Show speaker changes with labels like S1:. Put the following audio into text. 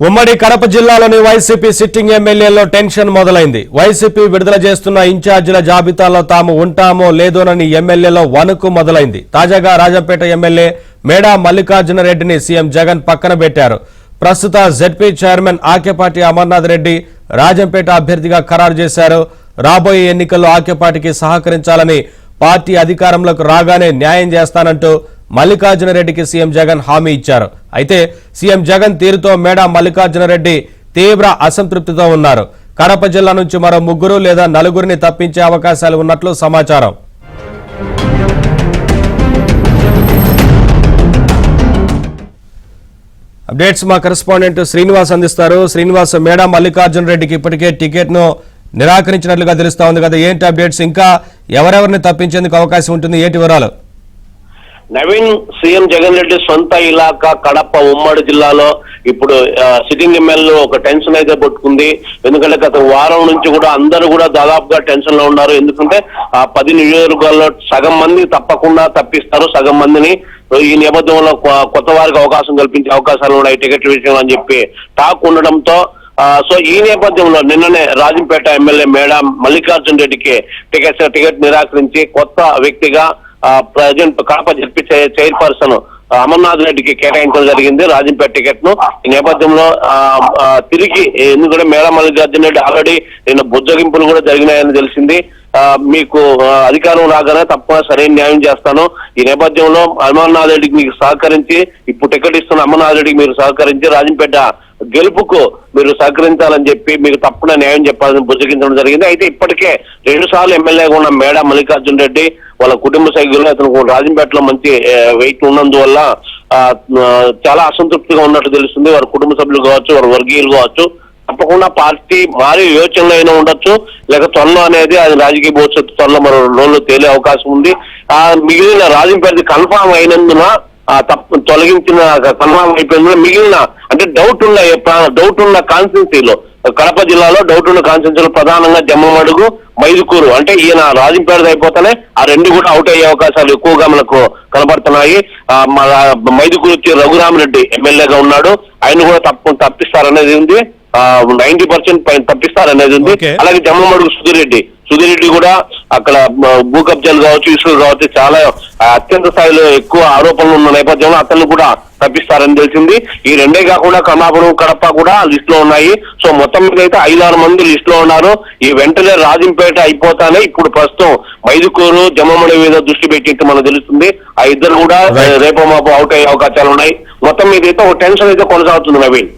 S1: ఉమ్మడి కడప జిల్లాలోని YCP sitting ఎమ్మెల్యేల్లో tension మొదలైంది. వైసీపీ విడుదల చేస్తున్న ఇన్ఛార్జీల జాబితాలో తాము ఉంటామో లేదోనని ఎమ్మెల్యేలో వణుకు మొదలైంది. తాజాగా రాజంపేట ఎమ్మెల్యే మేడా మల్లికార్జున రెడ్డిని సీఎం జగన్ పక్కన పెట్టారు. ప్రస్తుత జెడ్పీ చైర్మన్ ఆకేపాటి అమర్నాథ్ రెడ్డి రాజంపేట అభ్యర్థిగా ఖరారు చేశారు. రాబోయే ఎన్నికల్లో ఆకేపాటికి సహకరించాలని, పార్టీ అధికారంలోకి రాగానే న్యాయం చేస్తానంటూ మల్లికార్జున రెడ్డికి సీఎం జగన్ హామీ ఇచ్చారు. అయితే సీఎం జగన్ తీరుతో మేడా మల్లికార్జున రెడ్డి తీవ్ర అసంతృప్తితో ఉన్నారు. కడప జిల్లా నుంచి మరో 3 లేదా 4 తప్పించే అవకాశాలు ఉన్నట్లు సమాచారం. అప్డేట్స్ మా కరెస్పాండెంట్ శ్రీనివాస్ అందిస్తారు. శ్రీనివాస్, మేడా మల్లికార్జున రెడ్డికి ఇప్పటికే టికెట్ ను నిరాకరించినట్లుగా తెలుస్తా ఉంది కదా, ఏంటి అప్డేట్స్? ఇంకా ఎవరెవరిని తప్పించేందుకు అవకాశం ఉంటుంది, ఏంటి వివరాలు?
S2: నవీన్, సీఎం జగన్ రెడ్డి సొంత ఇలాకా కడప ఉమ్మడి జిల్లాలో ఇప్పుడు సిట్టింగ్ ఎమ్మెల్యే ఒక టెన్షన్ అయితే పట్టుకుంది. ఎందుకంటే గత వారం నుంచి కూడా అందరూ కూడా దాదాపుగా టెన్షన్ లో ఉన్నారు. ఎందుకంటే ఆ 10 నియోజకవర్గాల్లో సగం మంది తప్పకుండా తప్పిస్తారు, సగం మందిని ఈ నేపథ్యంలో కొత్త వారికి అవకాశం కల్పించే అవకాశాలు ఉన్నాయి టికెట్ విషయం అని చెప్పి టాక్ ఉండడంతో సో ఈ నేపథ్యంలో నిన్ననే రాజంపేట ఎమ్మెల్యే మేడా మల్లికార్జున రెడ్డికి టికెట్ నిరాకరించి కొత్త వ్యక్తిగా present Kadapa ZP chairperson Amarnath రెడ్డికి కేటాయించడం జరిగింది రాజంపేట టికెట్ ను. ఈ నేపథ్యంలో తిరిగి ఎందుకంటే మేడా మల్లికార్జున రెడ్డి ఆల్రెడీ నిన్న బుజ్జగింపులు కూడా జరిగినాయని తెలిసింది. మీకు అధికారం రాగానే తప్పకుండా సరైన న్యాయం చేస్తాను. ఈ నేపథ్యంలో అమర్నాథ్ రెడ్డికి మీకు సహకరించి, ఇప్పుడు టికెట్ ఇస్తున్న అమర్నాథ్ రెడ్డికి మీరు సహకరించి రాజంపేట గెలుపుకు మీరు సహకరించాలని చెప్పి మీకు తప్పకుండా న్యాయం చెప్పాలని బుజ్జగించడం జరిగింది. అయితే ఇప్పటికే 2 సార్లు ఎమ్మెల్యేగా ఉన్న మేడా మల్లికార్జున రెడ్డి వాళ్ళ కుటుంబ సభ్యులు అతను రాజంపేటలో మంచి వెయిట్ ఉన్నందువల్ల చాలా అసంతృప్తిగా ఉన్నట్టు తెలుస్తుంది. వారి కుటుంబ సభ్యులు కావచ్చు, వారి వర్గీయులు కావచ్చు, తప్పకుండా పార్టీ మారి యోచనలో అయినా ఉండొచ్చు, లేక త్వరలో అనేది అది రాజకీయ భవిష్యత్తు త్వరలో మరో రోజుల్లో తేలే అవకాశం ఉంది. మిగిలిన రాజంపేట కన్ఫామ్ అయినందున తొలగించిన కన్ఫామ్ అయిపోయింది. మిగిలిన అంటే డౌట్ ఉన్న కాన్స్టిట్యున్సీలో కడప జిల్లాలో డౌట్ ఉన్న కాన్స్టిట్యున్సీలో ప్రధానంగా జమ్మమడుగు, మైదుకూరు, అంటే ఈయన రాజంపేట అయిపోతానే ఆ 2 కూడా అవుట్ అయ్యే అవకాశాలు ఎక్కువగా మనకు కనబడుతున్నాయి. మైదుకూరు వచ్చి రఘురామరెడ్డి ఎమ్మెల్యేగా ఉన్నాడు, ఆయన కూడా తప్పిస్తారనేది ఉంది. 90% తప్పిస్తారనేది ఉంది. అలాగే జమ్మమడుగు సుధీర్ రెడ్డి కూడా అక్కడ భూ కబ్జాలు కావచ్చు, ఇసులు కావచ్చు, చాలా అత్యంత స్థాయిలో ఎక్కువ ఆరోపణలు ఉన్న నేపథ్యంలో అతన్ని కూడా తప్పిస్తారని తెలిసింది. ఈ 2 కాకుండా కమాపురం, కడప కూడా లిస్ట్ లో ఉన్నాయి. సో మొత్తం మీద అయితే 5-6 మంది లిస్ట్ లో ఉన్నారు. ఈ వెంటనే రాజంపేట అయిపోతానే ఇప్పుడు ప్రస్తుతం మైదుకూరు, జమ్మమడి మీద దృష్టి పెట్టినట్టు మనకు తెలుస్తుంది. ఆ ఇద్దరు కూడా రేపో మాపో అవుట్ అయ్యే అవకాశాలు ఉన్నాయి. మొత్తం మీద అయితే ఒక టెన్షన్ అయితే కొనసాగుతుంది నవీన్.